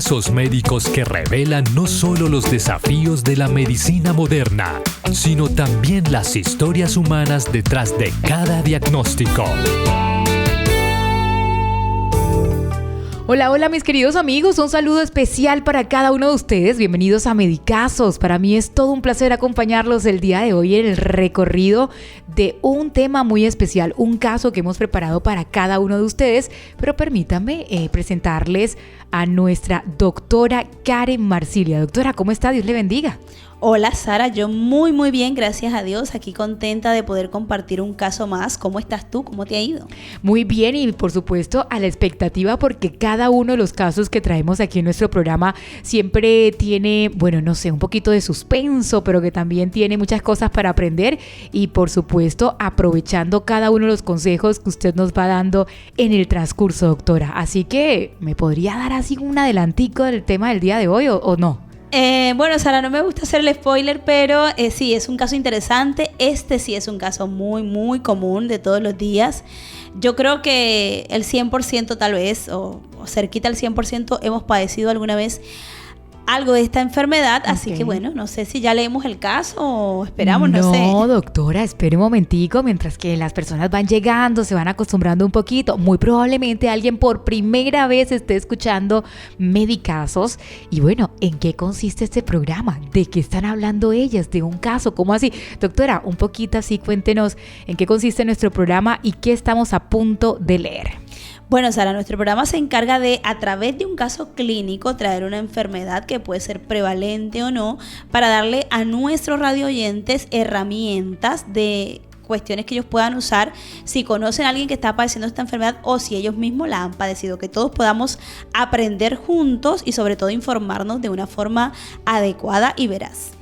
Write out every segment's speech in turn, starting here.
Casos médicos que revelan no solo los desafíos de la medicina moderna, sino también las historias humanas detrás de cada diagnóstico. Hola, hola mis queridos amigos, un saludo especial para cada uno de ustedes. Bienvenidos a Medicasos. Para mí es todo un placer acompañarlos el día de hoy en el recorrido de un tema muy especial, un caso que hemos preparado para cada uno de ustedes. Pero permítanme presentarles a nuestra doctora Karen Marsilia. Doctora, ¿cómo está? Dios le bendiga. Hola Sara, yo muy bien, gracias a Dios, aquí contenta de poder compartir un caso más. ¿Cómo estás tú? ¿Cómo te ha ido? Muy bien y por supuesto a la expectativa porque cada uno de los casos que traemos aquí en nuestro programa siempre tiene, un poquito de suspenso, pero que también tiene muchas cosas para aprender y por supuesto aprovechando cada uno de los consejos que usted nos va dando en el transcurso, doctora. Así que, ¿me podría dar así un adelantico del tema del día de hoy o no? Sara, no me gusta hacer el spoiler, pero sí, es un caso interesante. Este sí es un caso muy común de todos los días. Yo creo que el 100% tal vez, o cerquita al 100%, hemos padecido alguna vez algo de esta enfermedad, así que no sé si ya leemos el caso o esperamos, no sé. No, doctora, espere un momentico, mientras que las personas van llegando, se van acostumbrando un poquito. Muy probablemente alguien por primera vez esté escuchando Medicasos. Y ¿en qué consiste este programa? ¿De qué están hablando ellas? ¿De un caso? ¿Cómo así? Doctora, un poquito así, cuéntenos en qué consiste nuestro programa y qué estamos a punto de leer. Bueno, Sara, nuestro programa se encarga de, a través de un caso clínico, traer una enfermedad que puede ser prevalente o no, para darle a nuestros radioyentes herramientas de cuestiones que ellos puedan usar si conocen a alguien que está padeciendo esta enfermedad o si ellos mismos la han padecido, que todos podamos aprender juntos y sobre todo informarnos de una forma adecuada y veraz.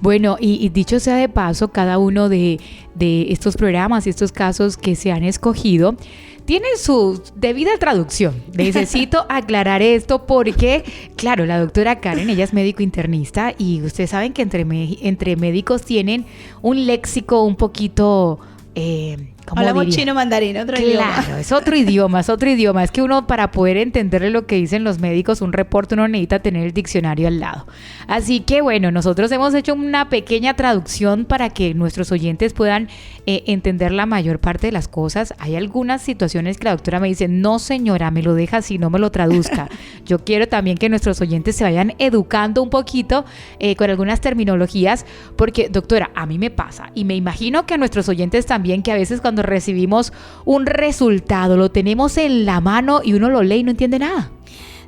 Bueno, y dicho sea de paso, cada uno de estos programas y estos casos que se han escogido tienen su debida traducción. Necesito aclarar esto porque, claro, la doctora Karen, ella es médico internista y ustedes saben que entre médicos tienen un léxico un poquito... Hablamos chino mandarín, otro idioma. Claro, es otro idioma. Es que uno, para poder entenderle lo que dicen los médicos, un reporte, uno necesita tener el diccionario al lado. Así que nosotros hemos hecho una pequeña traducción para que nuestros oyentes puedan entender la mayor parte de las cosas. Hay algunas situaciones que la doctora me dice, no señora, me lo deja así, no me lo traduzca. Yo quiero también que nuestros oyentes se vayan educando un poquito con algunas terminologías, porque doctora, a mí me pasa y me imagino que a nuestros oyentes también, que a veces cuando recibimos un resultado, lo tenemos en la mano y uno lo lee y no entiende nada.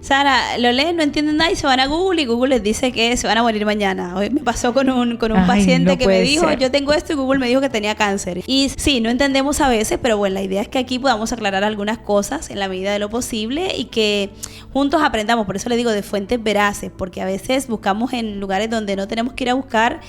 Sara, lo leen, no entienden nada y se van a Google y Google les dice que se van a morir mañana. Hoy me pasó con un paciente que me dijo, yo tengo esto y Google me dijo que tenía cáncer. Y sí, no entendemos a veces, pero la idea es que aquí podamos aclarar algunas cosas en la medida de lo posible y que juntos aprendamos. Por eso le digo de fuentes veraces, porque a veces buscamos en lugares donde no tenemos que ir a buscar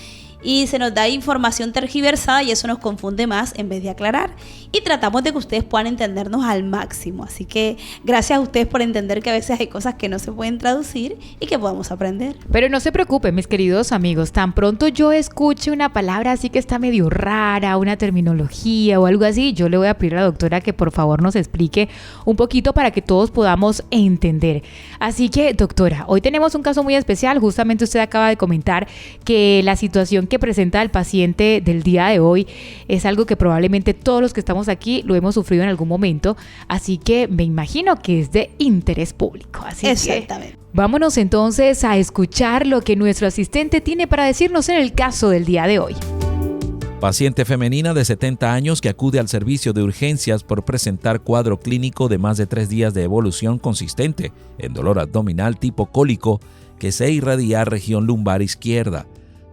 y se nos da información tergiversada y eso nos confunde más en vez de aclarar, y tratamos de que ustedes puedan entendernos al máximo. Así que gracias a ustedes por entender que a veces hay cosas que no se pueden traducir y que podamos aprender. Pero no se preocupen, mis queridos amigos, tan pronto yo escuche una palabra así que está medio rara, una terminología o algo así, yo le voy a pedir a la doctora que por favor nos explique un poquito para que todos podamos entender. Así que, doctora, hoy tenemos un caso muy especial. Justamente usted acaba de comentar que la situación que presenta el paciente del día de hoy es algo que probablemente todos los que estamos aquí lo hemos sufrido en algún momento, así que me imagino que es de interés público. Así exactamente. Que vámonos entonces a escuchar lo que nuestro asistente tiene para decirnos en el caso del día de hoy. Paciente femenina de 70 años que acude al servicio de urgencias por presentar cuadro clínico de más de 3 días de evolución consistente en dolor abdominal tipo cólico que se irradia región lumbar izquierda.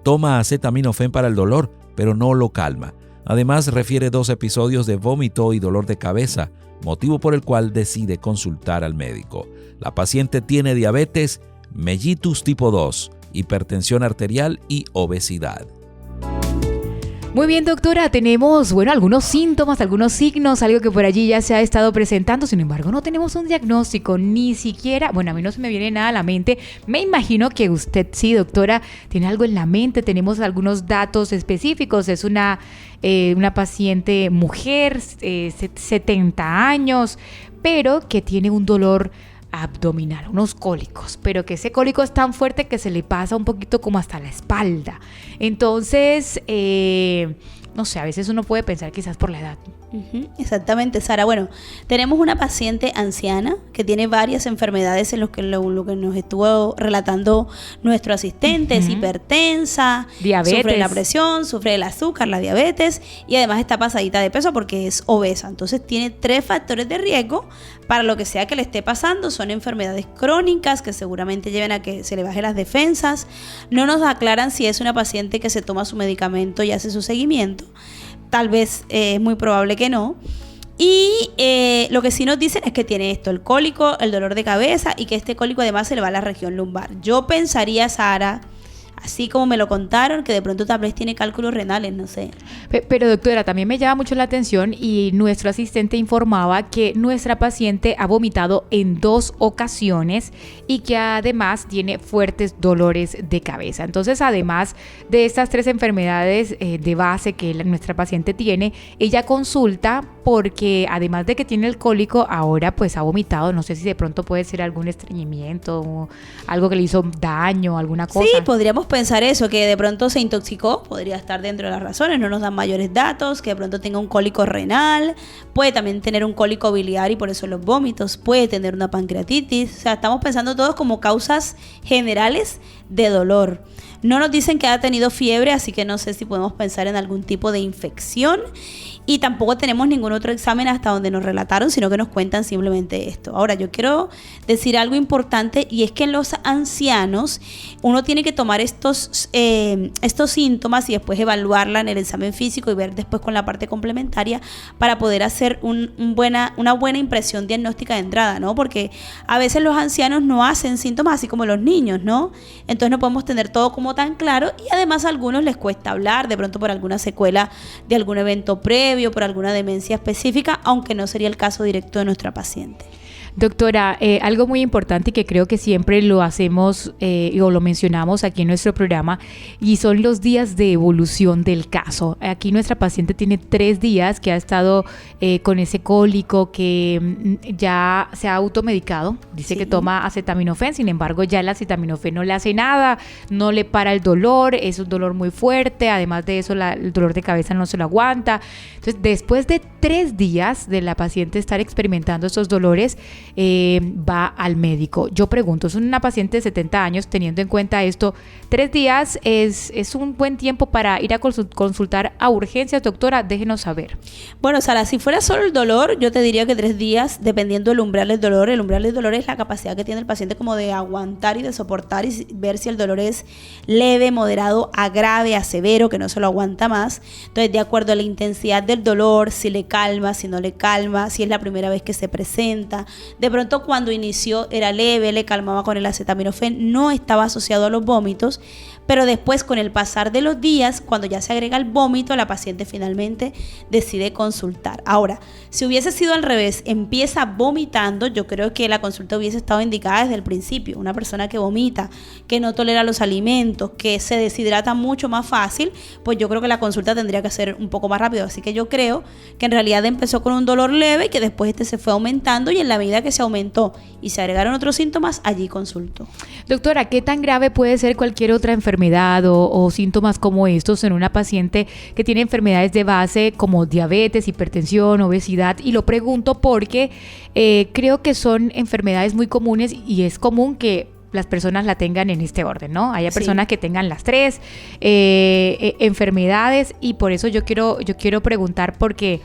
Toma acetaminofén para el dolor, pero no lo calma. Además, refiere 2 episodios de vómito y dolor de cabeza, motivo por el cual decide consultar al médico. La paciente tiene diabetes, mellitus tipo 2, hipertensión arterial y obesidad. Muy bien, doctora, tenemos, algunos síntomas, algunos signos, algo que por allí ya se ha estado presentando. Sin embargo, no tenemos un diagnóstico, ni siquiera, a mí no se me viene nada a la mente. Me imagino que usted sí, doctora, tiene algo en la mente. Tenemos algunos datos específicos. Es una paciente mujer, 70 años, pero que tiene un dolor abdominal, unos cólicos, pero que ese cólico es tan fuerte que se le pasa un poquito como hasta la espalda. Entonces, no sé, a veces uno puede pensar quizás por la edad. Exactamente, Sara. Bueno, tenemos una paciente anciana que tiene varias enfermedades en lo que nos estuvo relatando nuestro asistente. Es hipertensa, diabetes, sufre la presión, sufre el azúcar, la diabetes y además está pasadita de peso porque es obesa. Entonces tiene 3 factores de riesgo para lo que sea que le esté pasando. Son enfermedades crónicas que seguramente lleven a que se le bajen las defensas. No nos aclaran si es una paciente que se toma su medicamento y hace su seguimiento. Tal vez es muy probable que no. Y lo que sí nos dicen es que tiene esto, el cólico, el dolor de cabeza y que este cólico además se le va a la región lumbar. Yo pensaría, Sara, así como me lo contaron, que de pronto tal vez tiene cálculos renales, no sé. Pero doctora, también me llama mucho la atención y nuestro asistente informaba que nuestra paciente ha vomitado en 2 ocasiones y que además tiene fuertes dolores de cabeza. Entonces, además de estas 3 enfermedades de base que nuestra paciente tiene, ella consulta porque además de que tiene el cólico, ahora pues ha vomitado. No sé si de pronto puede ser algún estreñimiento o algo que le hizo daño, alguna cosa. Sí, podríamos pensar eso, que de pronto se intoxicó, podría estar dentro de las razones, no nos dan mayores datos, que de pronto tenga un cólico renal, puede también tener un cólico biliar y por eso los vómitos, puede tener una pancreatitis. O sea, estamos pensando todos como causas generales de dolor. No nos dicen que ha tenido fiebre, así que no sé si podemos pensar en algún tipo de infección. Y tampoco tenemos ningún otro examen hasta donde nos relataron, sino que nos cuentan simplemente esto. Ahora, yo quiero decir algo importante y es que en los ancianos uno tiene que tomar estos síntomas y después evaluarla en el examen físico y ver después con la parte complementaria para poder hacer una buena impresión diagnóstica de entrada, ¿no? Porque a veces los ancianos no hacen síntomas así como los niños, ¿no? Entonces no podemos tener todo como tan claro y además a algunos les cuesta hablar, de pronto por alguna secuela de algún evento previo, por alguna demencia específica, aunque no sería el caso directo de nuestra paciente. Doctora, algo muy importante y que creo que siempre lo hacemos o lo mencionamos aquí en nuestro programa y son los días de evolución del caso. Aquí nuestra paciente tiene 3 días que ha estado con ese cólico, que ya se ha automedicado. Dice que toma acetaminofén, sin embargo ya el acetaminofén no le hace nada, no le para el dolor, es un dolor muy fuerte, además de eso el dolor de cabeza no se lo aguanta. Entonces, después de 3 días de la paciente estar experimentando estos dolores, va al médico. Yo pregunto, es una paciente de 70 años, teniendo en cuenta esto, 3 días es un buen tiempo para ir a consultar a urgencias. Doctora, déjenos saber. Bueno, Sara, si fuera solo el dolor, yo te diría que 3 días, dependiendo del umbral del dolor. El umbral del dolor es la capacidad que tiene el paciente como de aguantar y de soportar y ver si el dolor es leve, moderado, a grave, a severo, que no se lo aguanta más. Entonces, de acuerdo a la intensidad del dolor, si le calma, si no le calma, si es la primera vez que se presenta. De pronto cuando inició era leve, le calmaba con el acetaminofén, no estaba asociado a los vómitos, pero después con el pasar de los días, cuando ya se agrega el vómito, la paciente finalmente decide consultar. Ahora, si hubiese sido al revés, empieza vomitando, yo creo que la consulta hubiese estado indicada desde el principio. Una persona que vomita, que no tolera los alimentos, que se deshidrata mucho más fácil, pues yo creo que la consulta tendría que ser un poco más rápido. Así que yo creo que en realidad empezó con un dolor leve y que después se fue aumentando y en la medida que se aumentó y se agregaron otros síntomas, allí consultó. Doctora, ¿qué tan grave puede ser cualquier otra enfermedad o síntomas como estos en una paciente que tiene enfermedades de base como diabetes, hipertensión, obesidad? Y lo pregunto porque creo que son enfermedades muy comunes y es común que las personas la tengan en este orden, ¿no? Hay personas que tengan las 3 enfermedades y por eso yo quiero preguntar porque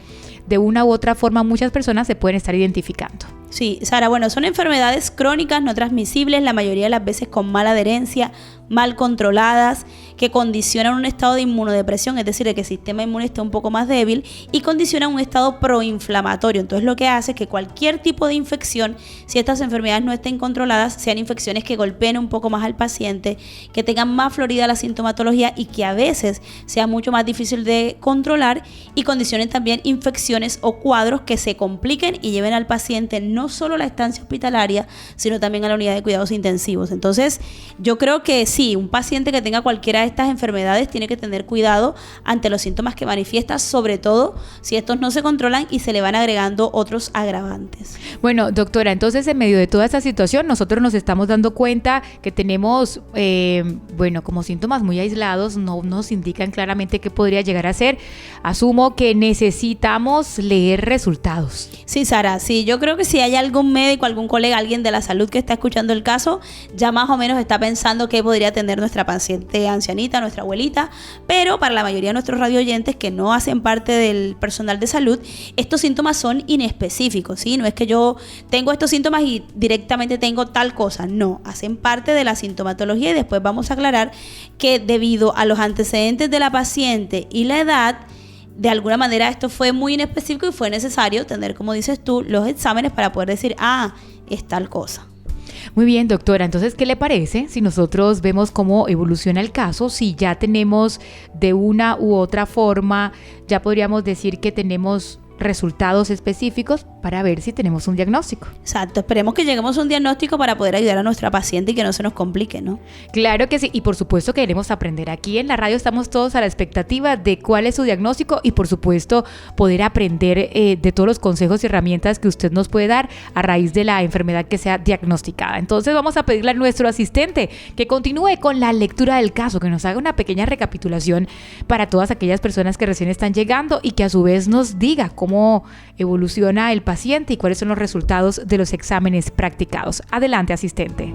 de una u otra forma muchas personas se pueden estar identificando. Sí, Sara, bueno, son enfermedades crónicas no transmisibles, la mayoría de las veces con mala adherencia, mal controladas, que condicionan un estado de inmunodepresión, es decir, de que el sistema inmune esté un poco más débil y condicionan un estado proinflamatorio. Entonces lo que hace es que cualquier tipo de infección, si estas enfermedades no estén controladas, sean infecciones que golpeen un poco más al paciente, que tengan más florida la sintomatología y que a veces sea mucho más difícil de controlar y condicionen también infecciones o cuadros que se compliquen y lleven al paciente no no solo la estancia hospitalaria, sino también a la unidad de cuidados intensivos. Entonces, yo creo que sí, un paciente que tenga cualquiera de estas enfermedades tiene que tener cuidado ante los síntomas que manifiesta, sobre todo si estos no se controlan y se le van agregando otros agravantes. Bueno, doctora, entonces en medio de toda esta situación nosotros nos estamos dando cuenta que tenemos, como síntomas muy aislados, no nos indican claramente qué podría llegar a ser. Asumo que necesitamos leer resultados. Sí, Sara, sí, yo creo que si hay algún médico, algún colega, alguien de la salud que está escuchando el caso, ya más o menos está pensando qué podría tener nuestra paciente ancianita, nuestra abuelita, pero para la mayoría de nuestros radioyentes que no hacen parte del personal de salud, estos síntomas son inespecíficos, ¿sí? No es que yo tengo estos síntomas y directamente tengo tal cosa, no, hacen parte de la sintomatología y después vamos a aclarar que debido a los antecedentes de la paciente y la edad, de alguna manera esto fue muy inespecífico y fue necesario tener, como dices tú, los exámenes para poder decir, es tal cosa. Muy bien, doctora. Entonces, ¿qué le parece si nosotros vemos cómo evoluciona el caso? Si ya tenemos de una u otra forma, ya podríamos decir que tenemos resultados específicos para ver si tenemos un diagnóstico. Exacto, esperemos que lleguemos a un diagnóstico para poder ayudar a nuestra paciente y que no se nos complique, ¿no? Claro que sí, y por supuesto queremos aprender. Aquí en la radio estamos todos a la expectativa de cuál es su diagnóstico y por supuesto poder aprender de todos los consejos y herramientas que usted nos puede dar a raíz de la enfermedad que sea diagnosticada. Entonces vamos a pedirle a nuestro asistente que continúe con la lectura del caso, que nos haga una pequeña recapitulación para todas aquellas personas que recién están llegando y que a su vez nos diga cómo evoluciona el paciente y cuáles son los resultados de los exámenes practicados. Adelante, asistente.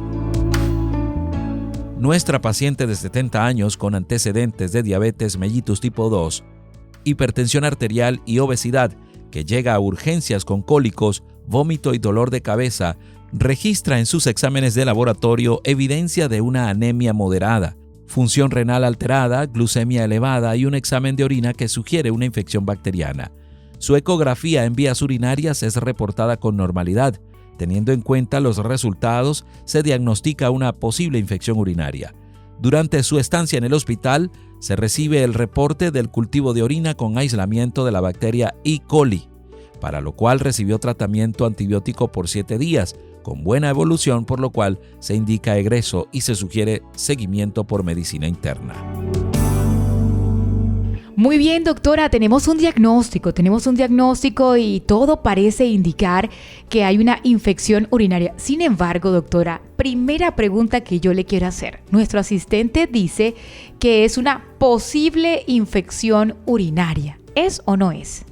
Nuestra paciente de 70 años con antecedentes de diabetes mellitus tipo 2, hipertensión arterial y obesidad, que llega a urgencias con cólicos, vómito y dolor de cabeza, registra en sus exámenes de laboratorio evidencia de una anemia moderada, función renal alterada, glucemia elevada y un examen de orina que sugiere una infección bacteriana. Su ecografía en vías urinarias es reportada con normalidad. Teniendo en cuenta los resultados, se diagnostica una posible infección urinaria. Durante su estancia en el hospital, se recibe el reporte del cultivo de orina con aislamiento de la bacteria E. coli, para lo cual recibió tratamiento antibiótico por 7 días, con buena evolución, por lo cual se indica egreso y se sugiere seguimiento por medicina interna. Muy bien, doctora, tenemos un diagnóstico y todo parece indicar que hay una infección urinaria. Sin embargo, doctora, primera pregunta que yo le quiero hacer. Nuestro asistente dice que es una posible infección urinaria. ¿Es o no es?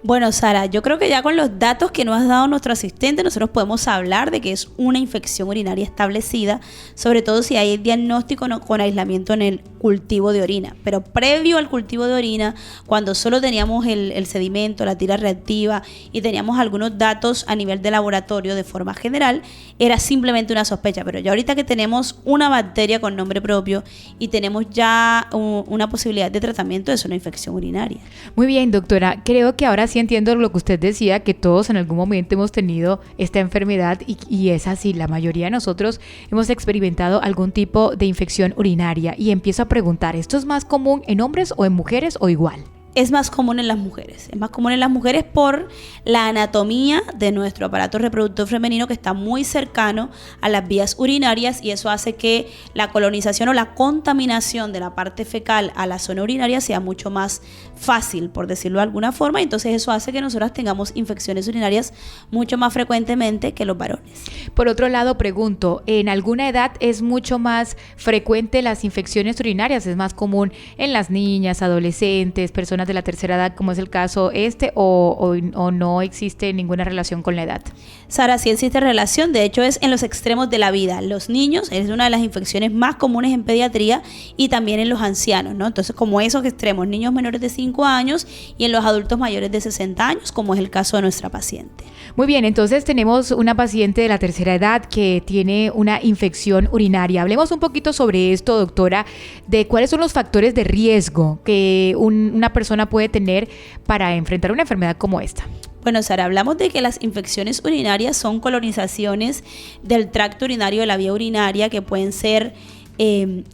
Bueno, Sara, yo creo que ya con los datos que nos ha dado nuestro asistente, nosotros podemos hablar de que es una infección urinaria establecida, sobre todo si hay diagnóstico con aislamiento en el cultivo de orina. Pero previo al cultivo de orina, cuando solo teníamos el sedimento, la tira reactiva y teníamos algunos datos a nivel de laboratorio de forma general, era simplemente una sospecha. Pero ya ahorita que tenemos una bacteria con nombre propio y tenemos ya una posibilidad de tratamiento, es una infección urinaria. Muy bien, doctora, creo que ahora sí entiendo lo que usted decía, que todos en algún momento hemos tenido esta enfermedad y es así, la mayoría de nosotros hemos experimentado algún tipo de infección urinaria y empiezo a preguntar, ¿esto es más común en hombres o en mujeres o igual? Es más común en las mujeres. Es más común en las mujeres por la anatomía de nuestro aparato reproductor femenino que está muy cercano a las vías urinarias y eso hace que la colonización o la contaminación de la parte fecal a la zona urinaria sea mucho más fácil, por decirlo de alguna forma. Entonces eso hace que nosotras tengamos infecciones urinarias mucho más frecuentemente que los varones. Por otro lado, pregunto, ¿en alguna edad es mucho más frecuente las infecciones urinarias? ¿Es más común en las niñas, adolescentes, personas de la tercera edad, como es el caso o no existe ninguna relación con la edad? Sara, sí existe relación, de hecho es en los extremos de la vida. Los niños es una de las infecciones más comunes en pediatría y también en los ancianos, ¿no? Entonces, como esos extremos, niños menores de 5 años y en los adultos mayores de 60 años, como es el caso de nuestra paciente. Muy bien, entonces tenemos una paciente de la tercera edad que tiene una infección urinaria. Hablemos un poquito sobre esto, doctora, de cuáles son los factores de riesgo que una persona puede tener para enfrentar una enfermedad como esta. Bueno, Sara, hablamos de que las infecciones urinarias son colonizaciones del tracto urinario, de la vía urinaria, que pueden ser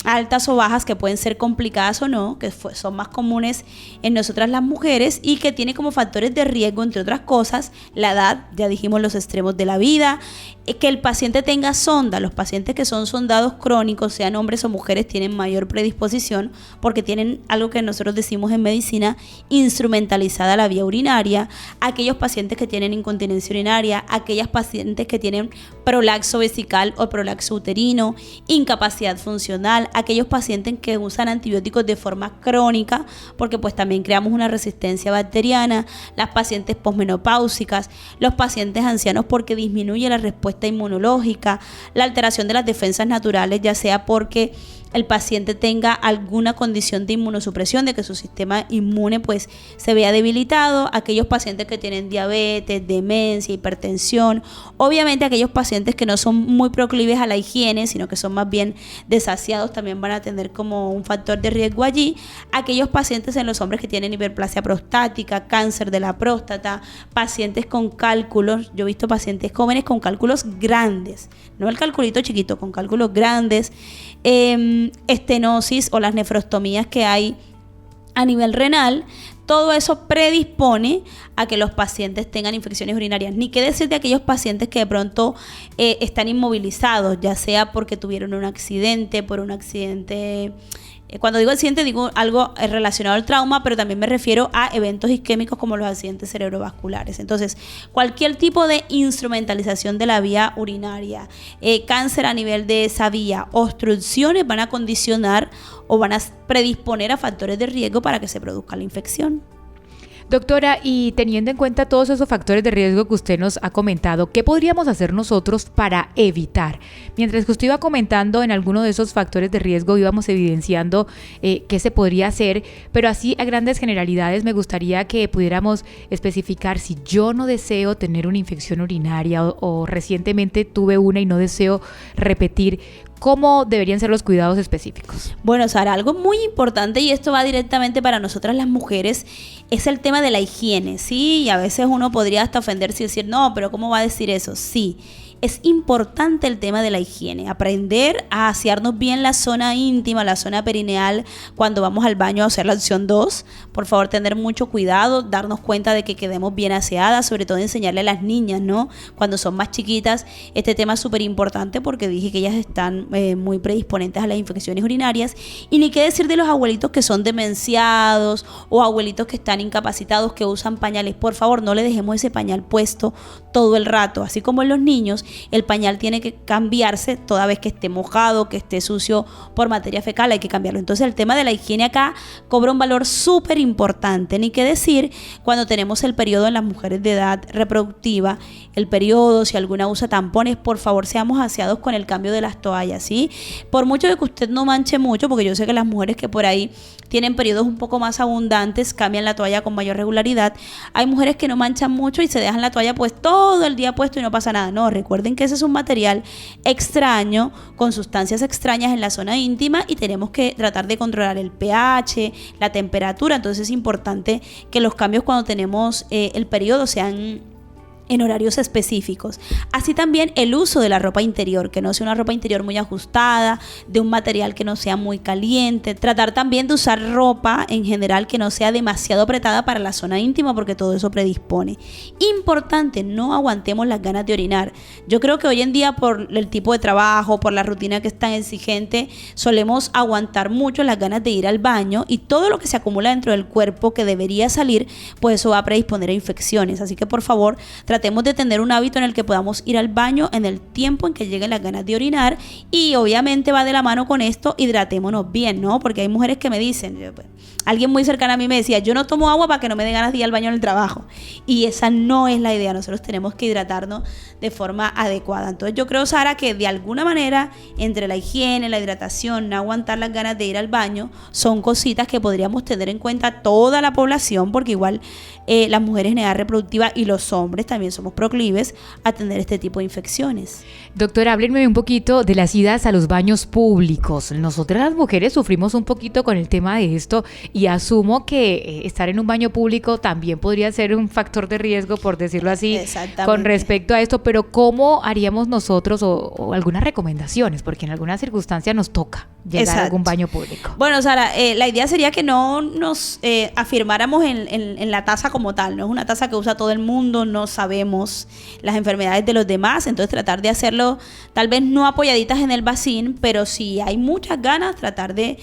altas o bajas, que pueden ser complicadas o no, que son más comunes en nosotras las mujeres, y que tiene como factores de riesgo, entre otras cosas, la edad, ya dijimos los extremos de la vida, que el paciente tenga sonda. Los pacientes que son sondados crónicos, sean hombres o mujeres, tienen mayor predisposición porque tienen algo que nosotros decimos en medicina, instrumentalizada la vía urinaria. Aquellos pacientes que tienen incontinencia urinaria, aquellas pacientes que tienen prolapso vesical o prolapso uterino, incapacidad funcional, aquellos pacientes que usan antibióticos de forma crónica, porque pues también creamos una resistencia bacteriana, las pacientes posmenopáusicas, los pacientes ancianos porque disminuye la respuesta inmunológica, la alteración de las defensas naturales, ya sea porque el paciente tenga alguna condición de inmunosupresión, de que su sistema inmune pues se vea debilitado, aquellos pacientes que tienen diabetes, demencia, hipertensión, obviamente aquellos pacientes que no son muy proclives a la higiene, sino que son más bien desasiados, también van a tener como un factor de riesgo allí, aquellos pacientes en los hombres que tienen hiperplasia prostática, cáncer de la próstata, pacientes con cálculos, yo he visto pacientes jóvenes con cálculos grandes, no el calculito chiquito, con cálculos grandes, estenosis o las nefrostomías que hay a nivel renal. Todo eso predispone a que los pacientes tengan infecciones urinarias. Ni qué decir de aquellos pacientes que de pronto están inmovilizados, ya sea porque tuvieron un accidente, por un accidente. Cuando digo accidente digo algo relacionado al trauma, pero también me refiero a eventos isquémicos como los accidentes cerebrovasculares. Entonces, cualquier tipo de instrumentalización de la vía urinaria, cáncer a nivel de esa vía, obstrucciones van a condicionar o van a predisponer a factores de riesgo para que se produzca la infección. Doctora, y teniendo en cuenta todos esos factores de riesgo que usted nos ha comentado, ¿qué podríamos hacer nosotros para evitar? Mientras que usted iba comentando en alguno de esos factores de riesgo, íbamos evidenciando qué se podría hacer, pero así a grandes generalidades me gustaría que pudiéramos especificar si yo no deseo tener una infección urinaria o recientemente tuve una y no deseo repetir. ¿Cómo deberían ser los cuidados específicos? Bueno, Sara, algo muy importante, y esto va directamente para nosotras las mujeres, es el tema de la higiene, ¿sí? Y a veces uno podría hasta ofenderse y decir, no, pero ¿cómo va a decir eso? Sí. Es importante el tema de la higiene, aprender a asearnos bien la zona íntima, la zona perineal cuando vamos al baño a hacer la opción 2. Por favor, tener mucho cuidado, darnos cuenta de que quedemos bien aseadas, sobre todo enseñarle a las niñas, ¿no? Cuando son más chiquitas, este tema es súper importante porque dije que ellas están muy predisponentes a las infecciones urinarias. Y ni qué decir de los abuelitos que son demenciados o abuelitos que están incapacitados, que usan pañales. Por favor, no le dejemos ese pañal puesto todo el rato, así como en los niños. El pañal tiene que cambiarse toda vez que esté mojado, que esté sucio por materia fecal, hay que cambiarlo. Entonces el tema de la higiene acá cobra un valor súper importante. Ni qué decir cuando tenemos el periodo en las mujeres de edad reproductiva, el periodo, si alguna usa tampones, por favor seamos aseados con el cambio de las toallas, ¿sí? Por mucho de que usted no manche mucho, porque yo sé que las mujeres que por ahí tienen periodos un poco más abundantes cambian la toalla con mayor regularidad. Hay mujeres que no manchan mucho y se dejan la toalla pues todo el día puesto y no pasa nada. No, recuerden que ese es un material extraño con sustancias extrañas en la zona íntima y tenemos que tratar de controlar el pH, la temperatura. Entonces es importante que los cambios cuando tenemos el periodo sean en horarios específicos. Así también el uso de la ropa interior, que no sea una ropa interior muy ajustada, de un material que no sea muy caliente. Tratar también de usar ropa en general que no sea demasiado apretada para la zona íntima, porque todo eso predispone. Importante, no aguantemos las ganas de orinar. Yo creo que hoy en día, por el tipo de trabajo, por la rutina que es tan exigente, solemos aguantar mucho las ganas de ir al baño, y todo lo que se acumula dentro del cuerpo que debería salir, pues eso va a predisponer a infecciones. Así que por favor, tratemos de tener un hábito en el que podamos ir al baño en el tiempo en que lleguen las ganas de orinar, y obviamente va de la mano con esto, hidratémonos bien, ¿no? Porque hay mujeres que me dicen, alguien muy cercano a mí me decía, yo no tomo agua para que no me dé ganas de ir al baño en el trabajo, y esa no es la idea. Nosotros tenemos que hidratarnos de forma adecuada. Entonces yo creo, Sara, que de alguna manera entre la higiene, la hidratación, no aguantar las ganas de ir al baño, son cositas que podríamos tener en cuenta toda la población, porque igual las mujeres en edad reproductiva y los hombres también también somos proclives a tener este tipo de infecciones. Doctora, háblenme un poquito de las idas a los baños públicos. Nosotras las mujeres sufrimos un poquito con el tema de esto y asumo que estar en un baño público también podría ser un factor de riesgo, por decirlo así, con respecto a esto, pero ¿cómo haríamos nosotros o algunas recomendaciones? Porque en algunas circunstancias nos toca llegar a algún baño público. Bueno, Sara, la idea sería que no nos afirmáramos en la taza como tal. No es una taza que usa todo el mundo, no sabemos las enfermedades de los demás, entonces tratar de hacerlo tal vez no apoyaditas en el bacín, pero si hay muchas ganas, tratar de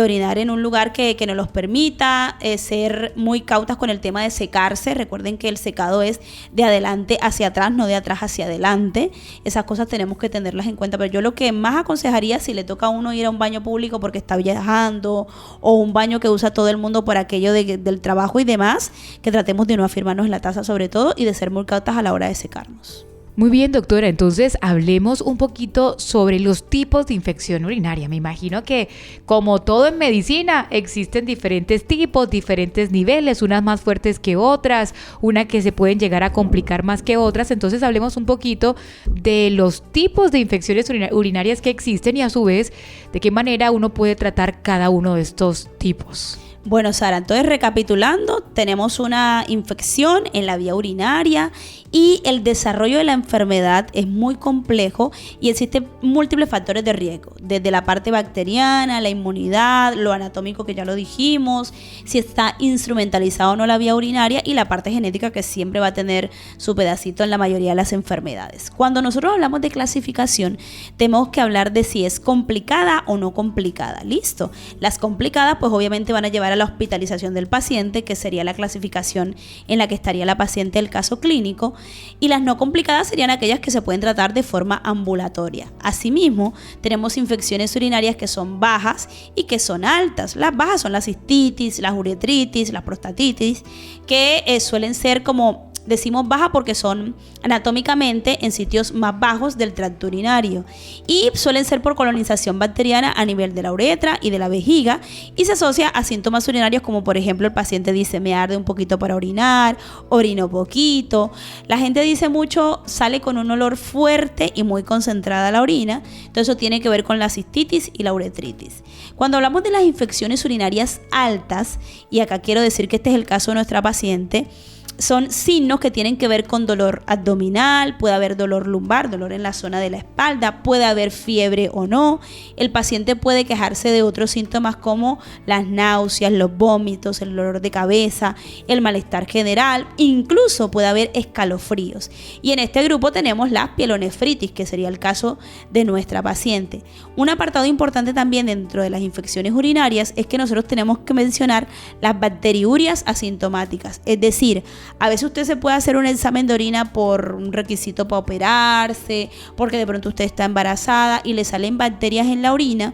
orinar en un lugar que nos los permita, ser muy cautas con el tema de secarse. Recuerden que el secado es de adelante hacia atrás, no de atrás hacia adelante. Esas cosas tenemos que tenerlas en cuenta, pero yo lo que más aconsejaría, si le toca a uno ir a un baño público porque está viajando o un baño que usa todo el mundo por aquello del trabajo y demás, que tratemos de no afirmarnos en la taza sobre todo y de ser muy cautas a la hora de secarnos. Muy bien, doctora, entonces hablemos un poquito sobre los tipos de infección urinaria. Me imagino que, como todo en medicina, existen diferentes tipos, diferentes niveles, unas más fuertes que otras, una que se pueden llegar a complicar más que otras. Entonces hablemos un poquito de los tipos de infecciones urinarias que existen y a su vez, de qué manera uno puede tratar cada uno de estos tipos. Bueno, Sara, entonces recapitulando, tenemos una infección en la vía urinaria y el desarrollo de la enfermedad es muy complejo y existen múltiples factores de riesgo, desde la parte bacteriana, la inmunidad, lo anatómico que ya lo dijimos, si está instrumentalizado o no la vía urinaria y la parte genética que siempre va a tener su pedacito en la mayoría de las enfermedades. Cuando nosotros hablamos de clasificación, tenemos que hablar de si es complicada o no complicada. Listo. Las complicadas pues obviamente van a llevar a la hospitalización del paciente, que sería la clasificación en la que estaría la paciente del caso clínico, y las no complicadas serían aquellas que se pueden tratar de forma ambulatoria. Asimismo, tenemos infecciones urinarias que son bajas y que son altas. Las bajas son la cistitis, la uretritis, la prostatitis, que suelen ser como... Decimos baja porque son anatómicamente en sitios más bajos del tracto urinario y suelen ser por colonización bacteriana a nivel de la uretra y de la vejiga y se asocia a síntomas urinarios como por ejemplo el paciente dice me arde un poquito para orinar, orino poquito. La gente dice mucho sale con un olor fuerte y muy concentrada la orina, entonces eso tiene que ver con la cistitis y la uretritis. Cuando hablamos de las infecciones urinarias altas, y acá quiero decir que este es el caso de nuestra paciente, son signos que tienen que ver con dolor abdominal, puede haber dolor lumbar, dolor en la zona de la espalda, puede haber fiebre o no. El paciente puede quejarse de otros síntomas como las náuseas, los vómitos, el dolor de cabeza, el malestar general, incluso puede haber escalofríos. Y en este grupo tenemos la pielonefritis, que sería el caso de nuestra paciente. Un apartado importante también dentro de las infecciones urinarias es que nosotros tenemos que mencionar las bacteriurias asintomáticas, es decir, a veces usted se puede hacer un examen de orina por un requisito para operarse, porque de pronto usted está embarazada y le salen bacterias en la orina.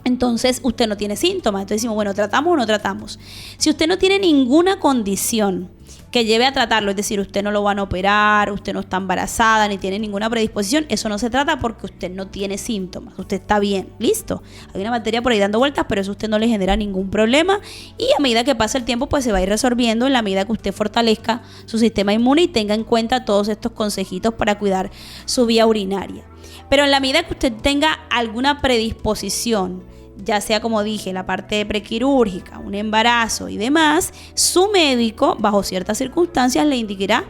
Entonces usted no tiene síntomas. Entonces decimos, bueno, ¿tratamos o no tratamos? Si usted no tiene ninguna condición que lleve a tratarlo, es decir, usted no lo van a operar, usted no está embarazada, ni tiene ninguna predisposición, eso no se trata porque usted no tiene síntomas, usted está bien, listo. Hay una bacteria por ahí dando vueltas, pero eso a usted no le genera ningún problema y a medida que pasa el tiempo, pues se va a ir resolviendo en la medida que usted fortalezca su sistema inmune y tenga en cuenta todos estos consejitos para cuidar su vía urinaria. Pero en la medida que usted tenga alguna predisposición, ya sea como dije, la parte prequirúrgica, un embarazo y demás, su médico, bajo ciertas circunstancias, le indicará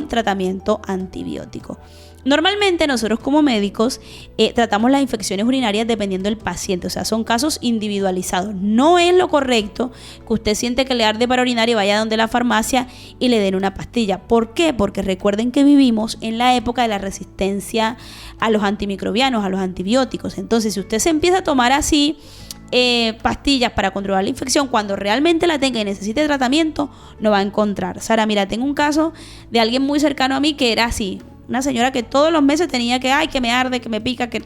tratamiento antibiótico. Normalmente nosotros como médicos tratamos las infecciones urinarias dependiendo del paciente, o sea, son casos individualizados. No es lo correcto que usted siente que le arde para orinar y vaya donde la farmacia y le den una pastilla. ¿Por qué? Porque recuerden que vivimos en la época de la resistencia a los antimicrobianos, a los antibióticos. Entonces, si usted se empieza a tomar así pastillas para controlar la infección, cuando realmente la tenga y necesite tratamiento, no va a encontrar. Sara, mira, tengo un caso de alguien muy cercano a mí que era así. Una señora que todos los meses tenía que me arde, que me pica, que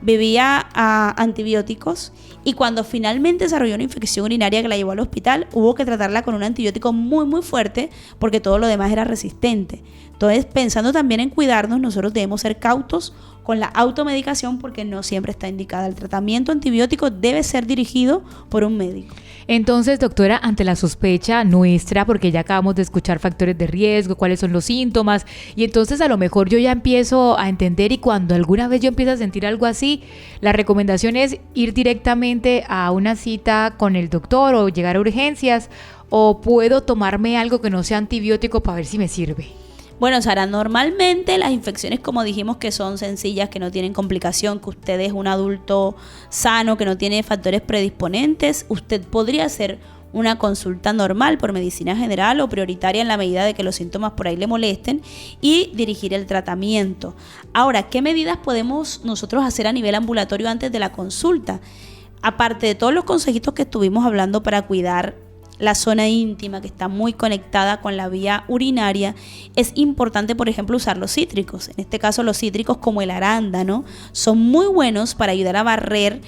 bebía antibióticos y cuando finalmente desarrolló una infección urinaria que la llevó al hospital, hubo que tratarla con un antibiótico muy muy fuerte porque todo lo demás era resistente. Entonces, pensando también en cuidarnos, nosotros debemos ser cautos con la automedicación porque no siempre está indicada. El tratamiento antibiótico debe ser dirigido por un médico. Entonces, doctora, ante la sospecha nuestra, porque ya acabamos de escuchar factores de riesgo, cuáles son los síntomas, y entonces a lo mejor yo ya empiezo a entender, y cuando alguna vez yo empiezo a sentir algo así, la recomendación es ir directamente a una cita con el doctor o llegar a urgencias, o puedo tomarme algo que no sea antibiótico para ver si me sirve. Bueno, Sara, normalmente las infecciones, como dijimos, que son sencillas, que no tienen complicación, que usted es un adulto sano, que no tiene factores predisponentes, usted podría hacer una consulta normal por medicina general o prioritaria en la medida de que los síntomas por ahí le molesten y dirigir el tratamiento. Ahora, ¿qué medidas podemos nosotros hacer a nivel ambulatorio antes de la consulta? Aparte de todos los consejitos que estuvimos hablando para cuidar la zona íntima que está muy conectada con la vía urinaria, es importante, por ejemplo, usar los cítricos. En este caso, los cítricos como el arándano son muy buenos para ayudar a barrer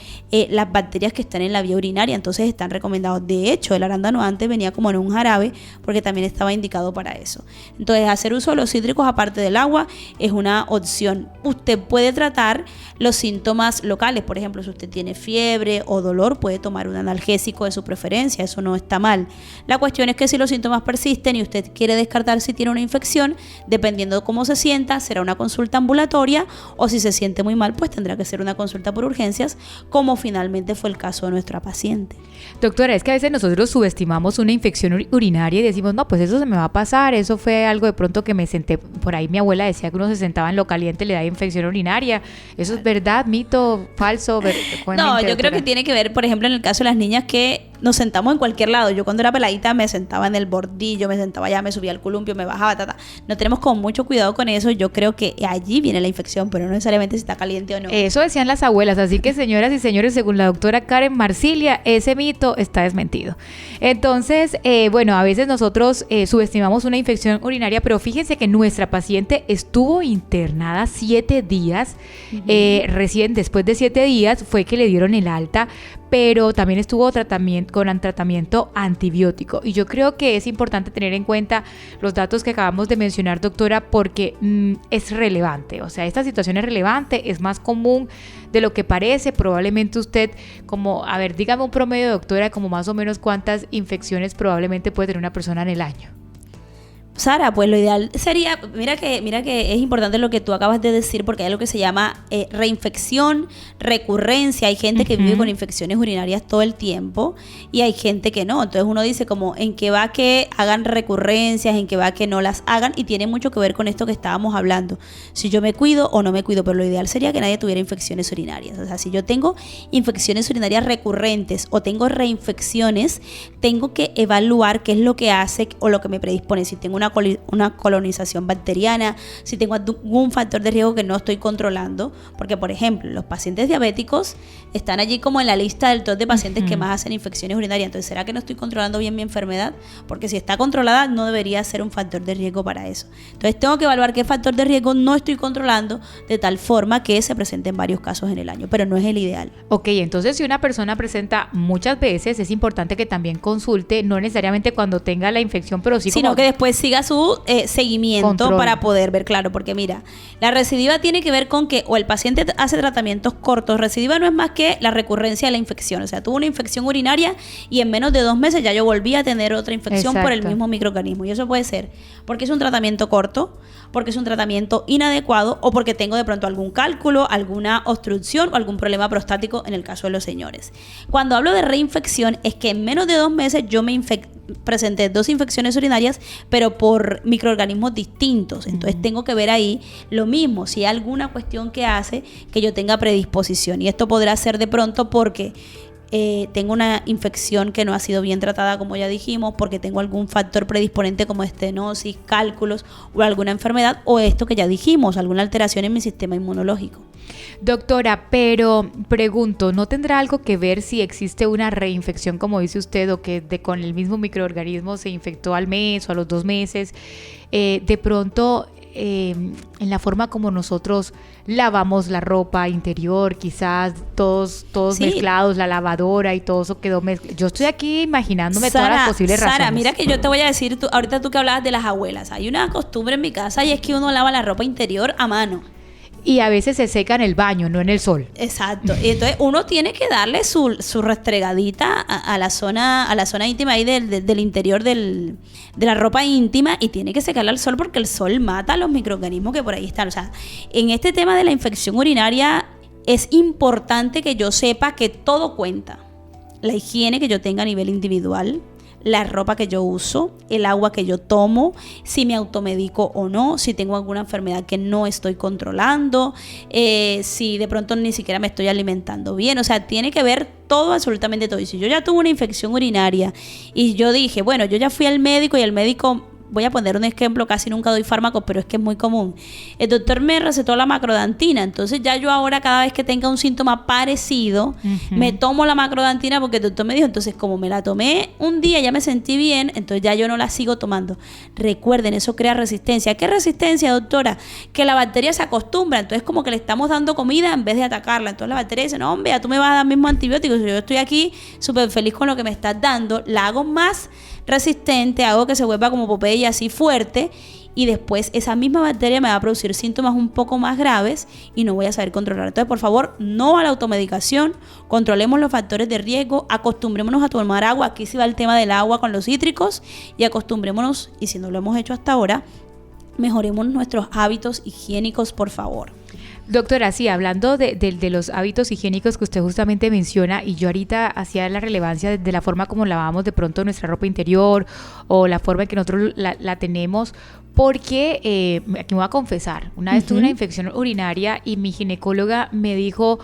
las bacterias que están en la vía urinaria, entonces están recomendados. De hecho, el arándano antes venía como en un jarabe porque también estaba indicado para eso. Entonces, hacer uso de los cítricos aparte del agua es una opción. Usted puede tratar los síntomas locales, por ejemplo, si usted tiene fiebre o dolor, puede tomar un analgésico de su preferencia, eso no está mal. La cuestión es que si los síntomas persisten y usted quiere descartar si tiene una infección, dependiendo de cómo se sienta, será una consulta ambulatoria, o si se siente muy mal, pues tendrá que ser una consulta por urgencias, como finalmente fue el caso de nuestra paciente. Doctora, es que a veces nosotros subestimamos una infección urinaria y decimos, no, pues eso se me va a pasar, eso fue algo de pronto que me senté, por ahí mi abuela decía que uno se sentaba en lo caliente y le da infección urinaria. ¿Eso es verdad, mito, falso? No, yo creo que tiene que ver, por ejemplo, en el caso de las niñas que nos sentamos en cualquier lado. Yo cuando era peladita me sentaba en el bordillo, me sentaba allá, me subía al columpio, me bajaba, No tenemos como mucho cuidado con eso. Yo creo que allí viene la infección, pero no necesariamente si está caliente o no. Eso decían las abuelas, así que señoras y señores, según la doctora Karen Marsilia, ese mito está desmentido. Entonces, bueno, a veces nosotros subestimamos una infección urinaria, pero fíjense que nuestra paciente estuvo internada 7 días, recién después de 7 días fue que le dieron el alta, pero también estuvo con tratamiento antibiótico. Y yo creo que es importante tener en cuenta los datos que acabamos de mencionar, doctora, porque es relevante. O sea, esta situación es relevante, es más común de lo que parece. Probablemente usted, como, a ver, dígame un promedio, doctora, como más o menos cuántas infecciones probablemente puede tener una persona en el año. Sara, pues lo ideal sería, mira que es importante lo que tú acabas de decir, porque hay algo que se llama reinfección, recurrencia. Hay gente que vive con infecciones urinarias todo el tiempo y hay gente que no. Entonces uno dice como en qué va que hagan recurrencias, en qué va que no las hagan, y tiene mucho que ver con esto que estábamos hablando. Si yo me cuido o no me cuido, pero lo ideal sería que nadie tuviera infecciones urinarias. O sea, si yo tengo infecciones urinarias recurrentes o tengo reinfecciones, tengo que evaluar qué es lo que hace o lo que me predispone. Si tengo una colonización bacteriana, si tengo algún factor de riesgo que no estoy controlando, porque por ejemplo los pacientes diabéticos están allí como en la lista del top de pacientes que más hacen infecciones urinarias. Entonces, ¿será que no estoy controlando bien mi enfermedad? Porque si está controlada no debería ser un factor de riesgo para eso. Entonces tengo que evaluar qué factor de riesgo no estoy controlando de tal forma que se presenten varios casos en el año, pero no es el ideal. Ok, entonces si una persona presenta muchas veces, es importante que también consulte, no necesariamente cuando tenga la infección, pero sí sino que después siga su seguimiento control para poder ver, claro, porque mira, la recidiva tiene que ver con que o el paciente hace tratamientos cortos. Recidiva no es más que la recurrencia de la infección, o sea, tuvo una infección urinaria y en menos de 2 meses ya yo volví a tener otra infección. Exacto. Por el mismo microorganismo, y eso puede ser porque es un tratamiento corto, porque es un tratamiento inadecuado o porque tengo de pronto algún cálculo, alguna obstrucción o algún problema prostático en el caso de los señores. Cuando hablo de reinfección es que en menos de 2 meses yo me presenté 2 infecciones urinarias, pero por microorganismos distintos. Entonces tengo que ver ahí lo mismo, si hay alguna cuestión que hace que yo tenga predisposición, y esto podrá ser de pronto porque tengo una infección que no ha sido bien tratada, como ya dijimos, porque tengo algún factor predisponente como estenosis, cálculos o alguna enfermedad, o esto que ya dijimos, alguna alteración en mi sistema inmunológico. Doctora, pero pregunto, ¿no tendrá algo que ver si existe una reinfección, como dice usted, o que con el mismo microorganismo se infectó al mes o a los 2 meses? De pronto en la forma como nosotros lavamos la ropa interior, quizás todos sí, mezclados, la lavadora y todo eso quedó mezclado. Yo estoy aquí imaginándome todas las posibles razones. Sara, mira que yo te voy a decir, ahorita tú que hablabas de las abuelas, hay una costumbre en mi casa y es que uno lava la ropa interior a mano. Y a veces se seca en el baño, no en el sol. Exacto. Y entonces uno tiene que darle su restregadita a la zona íntima ahí del interior de la ropa íntima, y tiene que secarla al sol porque el sol mata a los microorganismos que por ahí están. O sea, en este tema de la infección urinaria es importante que yo sepa que todo cuenta. La higiene que yo tenga a nivel individual, la ropa que yo uso, el agua que yo tomo, si me automedico o no, si tengo alguna enfermedad que no estoy controlando, si de pronto ni siquiera me estoy alimentando bien. O sea, tiene que ver todo, absolutamente todo. Y si yo ya tuve una infección urinaria y yo dije, bueno, yo ya fui al médico y el médico... Voy a poner un ejemplo, casi nunca doy fármacos, pero es que es muy común. El doctor me recetó la macrodantina, entonces ya yo ahora cada vez que tenga un síntoma parecido, me tomo la macrodantina porque el doctor me dijo. Entonces, como me la tomé un día, ya me sentí bien, entonces ya yo no la sigo tomando. Recuerden, eso crea resistencia. ¿Qué resistencia, doctora? Que la bacteria se acostumbra, entonces como que le estamos dando comida en vez de atacarla. Entonces la bacteria dice, no, hombre, ya tú me vas a dar mismo antibióticos, yo estoy aquí súper feliz con lo que me estás dando, la hago más resistente, hago que se vuelva como Popeye así fuerte, y después esa misma bacteria me va a producir síntomas un poco más graves y no voy a saber controlar. Entonces, por favor, no a la automedicación, controlemos los factores de riesgo, acostumbrémonos a tomar agua. Aquí sí va el tema del agua con los cítricos, y acostumbrémonos, y si no lo hemos hecho hasta ahora, mejoremos nuestros hábitos higiénicos, por favor. Doctora, sí, hablando de los hábitos higiénicos que usted justamente menciona, y yo ahorita hacía la relevancia de la forma como lavamos de pronto nuestra ropa interior o la forma en que nosotros la tenemos, porque aquí me voy a confesar, una vez tuve una infección urinaria y mi ginecóloga me dijo,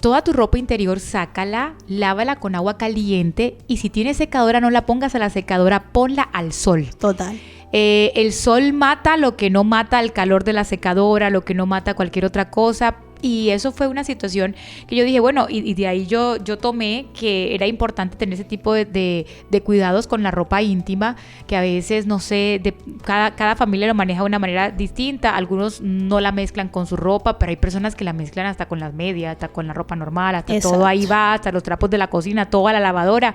toda tu ropa interior sácala, lávala con agua caliente, y si tienes secadora no la pongas a la secadora, ponla al sol. Total. El sol mata lo que no mata el calor de la secadora, lo que no mata cualquier otra cosa. Y eso fue una situación que yo dije, bueno, y de ahí yo tomé que era importante tener ese tipo de cuidados con la ropa íntima, que a veces, no sé, cada familia lo maneja de una manera distinta. Algunos no la mezclan con su ropa, pero hay personas que la mezclan hasta con las medias, hasta con la ropa normal, hasta Exacto. Todo ahí va, hasta los trapos de la cocina, toda la lavadora.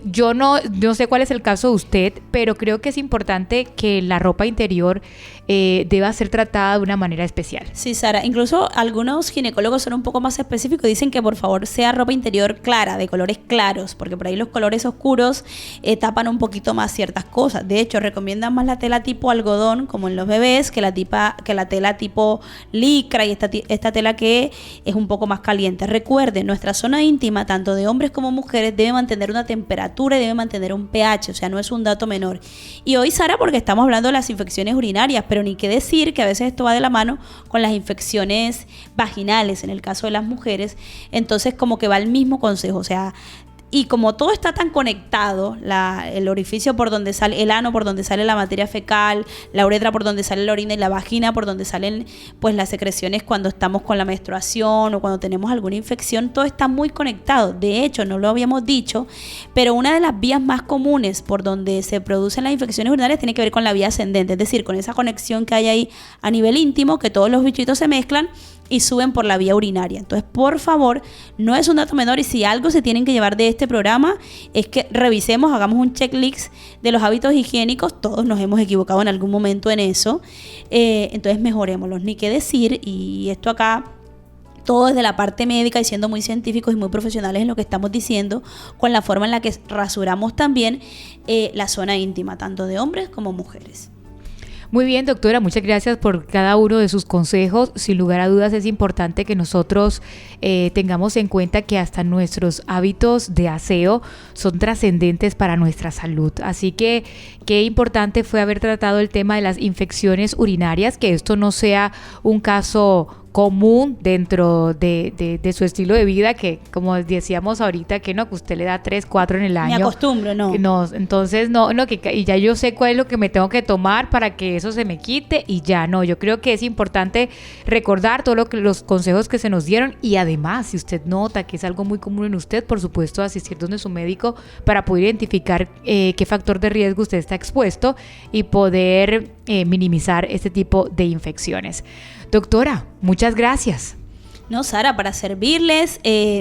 Yo no sé cuál es el caso de usted, pero creo que es importante que la ropa interior deba ser tratada de una manera especial. Sí, Sara, incluso algunos ginecólogos son un poco más específicos, dicen que por favor sea ropa interior clara, de colores claros, porque por ahí los colores oscuros tapan un poquito más ciertas cosas. De hecho, recomiendan más la tela tipo algodón, como en los bebés, que la tela tipo licra, y esta tela que es un poco más caliente. Recuerden, nuestra zona íntima, tanto de hombres como mujeres, debe mantener una temperatura y debe mantener un pH, o sea, no es un dato menor. Y hoy, Sara, porque estamos hablando de las infecciones urinarias, pero ni qué decir que a veces esto va de la mano con las infecciones vaginales, en el caso de las mujeres. Entonces, como que va el mismo consejo, o sea, y como todo está tan conectado, el orificio por donde sale, el ano por donde sale la materia fecal, la uretra por donde sale la orina, y la vagina por donde salen pues las secreciones cuando estamos con la menstruación o cuando tenemos alguna infección, todo está muy conectado. De hecho, no lo habíamos dicho, pero una de las vías más comunes por donde se producen las infecciones urinarias tiene que ver con la vía ascendente, es decir, con esa conexión que hay ahí a nivel íntimo, que todos los bichitos se mezclan y suben por la vía urinaria. Entonces, por favor, no es un dato menor, y si algo se tienen que llevar de este programa es que revisemos, hagamos un checklist de los hábitos higiénicos. Todos nos hemos equivocado en algún momento en eso, entonces mejorémoslos, ni qué decir. Y esto acá todo desde la parte médica y siendo muy científicos y muy profesionales en lo que estamos diciendo, con la forma en la que rasuramos también la zona íntima, tanto de hombres como mujeres. Muy bien, doctora, muchas gracias por cada uno de sus consejos. Sin lugar a dudas es importante que nosotros tengamos en cuenta que hasta nuestros hábitos de aseo son trascendentes para nuestra salud. Así que qué importante fue haber tratado el tema de las infecciones urinarias, que esto no sea un caso común dentro de su estilo de vida, que como decíamos ahorita, que no, que usted le da 3, 4 en el año. Me acostumbro, ¿no? Entonces, y ya yo sé cuál es lo que me tengo que tomar para que eso se me quite y ya no. Yo creo que es importante recordar los consejos que se nos dieron, y además, si usted nota que es algo muy común en usted, por supuesto, asistir donde su médico para poder identificar qué factor de riesgo usted está expuesto y poder minimizar este tipo de infecciones. Doctora, muchas gracias. No, Sara, para servirles.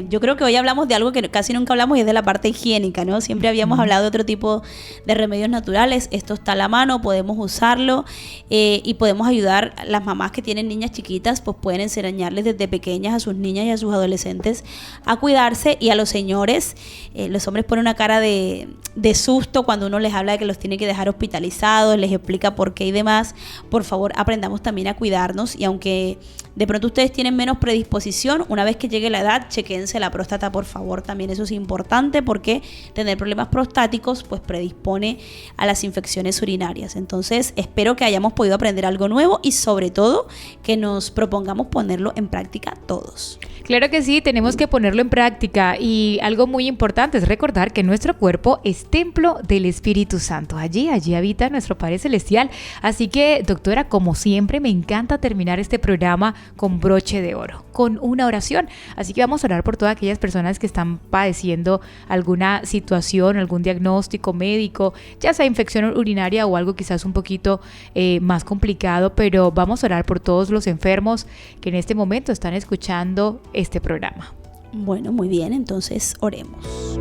Yo creo que hoy hablamos de algo que casi nunca hablamos, y es de la parte higiénica, ¿no? Siempre habíamos hablado de otro tipo de remedios naturales. Esto está a la mano, podemos usarlo y podemos ayudar a las mamás que tienen niñas chiquitas, pues pueden enseñarles desde pequeñas a sus niñas y a sus adolescentes a cuidarse, y a los señores, los hombres ponen una cara de susto cuando uno les habla de que los tiene que dejar hospitalizados, les explica por qué y demás. Por favor, aprendamos también a cuidarnos, y aunque de pronto ustedes tienen menos predisposición, una vez que llegue la edad, chequense la próstata, por favor. También eso es importante, porque tener problemas prostáticos pues predispone a las infecciones urinarias. Entonces, espero que hayamos podido aprender algo nuevo, y sobre todo que nos propongamos ponerlo en práctica todos. Claro que sí, tenemos que ponerlo en práctica, y algo muy importante es recordar que nuestro cuerpo es templo del Espíritu Santo. Allí habita nuestro Padre Celestial. Así que, doctora, como siempre, me encanta terminar este programa con broche de oro, con una oración. Así que vamos a orar por todas aquellas personas que están padeciendo alguna situación, algún diagnóstico médico, ya sea infección urinaria o algo quizás un poquito más complicado, pero vamos a orar por todos los enfermos que en este momento están escuchando este programa. Bueno, muy bien, entonces oremos.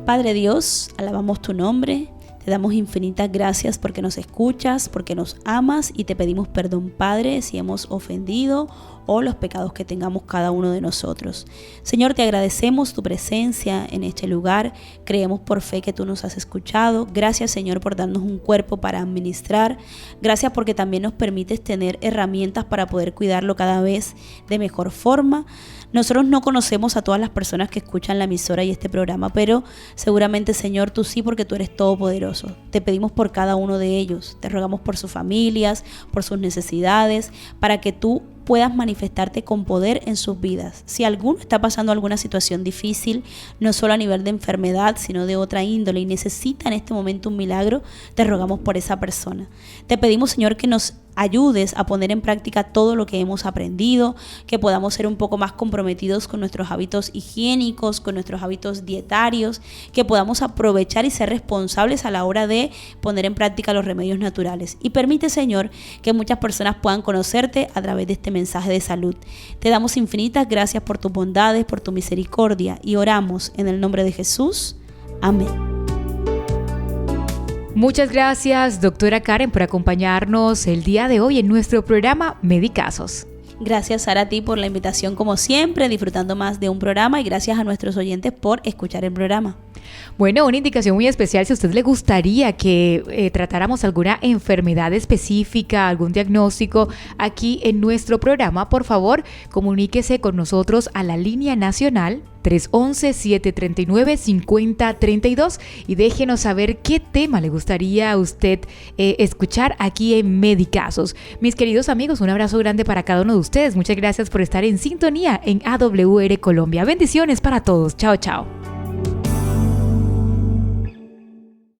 Padre Dios, alabamos tu nombre, te damos infinitas gracias porque nos escuchas, porque nos amas, y te pedimos perdón, Padre, si hemos ofendido o los pecados que tengamos cada uno de nosotros. Señor, te agradecemos tu presencia en este lugar. Creemos por fe que tú nos has escuchado. Gracias, Señor, por darnos un cuerpo para administrar. Gracias porque también nos permites tener herramientas para poder cuidarlo cada vez de mejor forma. Nosotros no conocemos a todas las personas que escuchan la emisora y este programa, pero seguramente, Señor, tú sí, porque tú eres todopoderoso. Te pedimos por cada uno de ellos. Te rogamos por sus familias, por sus necesidades, para que tú puedas manifestarte con poder en sus vidas. Si alguno está pasando alguna situación difícil, no solo a nivel de enfermedad, sino de otra índole, y necesita en este momento un milagro, te rogamos por esa persona. Te pedimos, Señor, que nos ayudes a poner en práctica todo lo que hemos aprendido, que podamos ser un poco más comprometidos con nuestros hábitos higiénicos, con nuestros hábitos dietarios, que podamos aprovechar y ser responsables a la hora de poner en práctica los remedios naturales. Y permite, Señor, que muchas personas puedan conocerte a través de este mensaje de salud. Te damos infinitas gracias por tus bondades, por tu misericordia, y oramos en el nombre de Jesús. Amén. Muchas gracias, doctora Karen, por acompañarnos el día de hoy en nuestro programa Medicazos. Gracias, Sara, a ti por la invitación, como siempre, disfrutando más de un programa, y gracias a nuestros oyentes por escuchar el programa. Bueno, una indicación muy especial: si a usted le gustaría que tratáramos alguna enfermedad específica, algún diagnóstico aquí en nuestro programa, por favor, comuníquese con nosotros a la línea nacional 311-739-5032 y déjenos saber qué tema le gustaría a usted escuchar aquí en Medicazos. Mis queridos amigos, un abrazo grande para cada uno de ustedes. Muchas gracias por estar en sintonía en AWR Colombia. Bendiciones para todos. Chao, chao.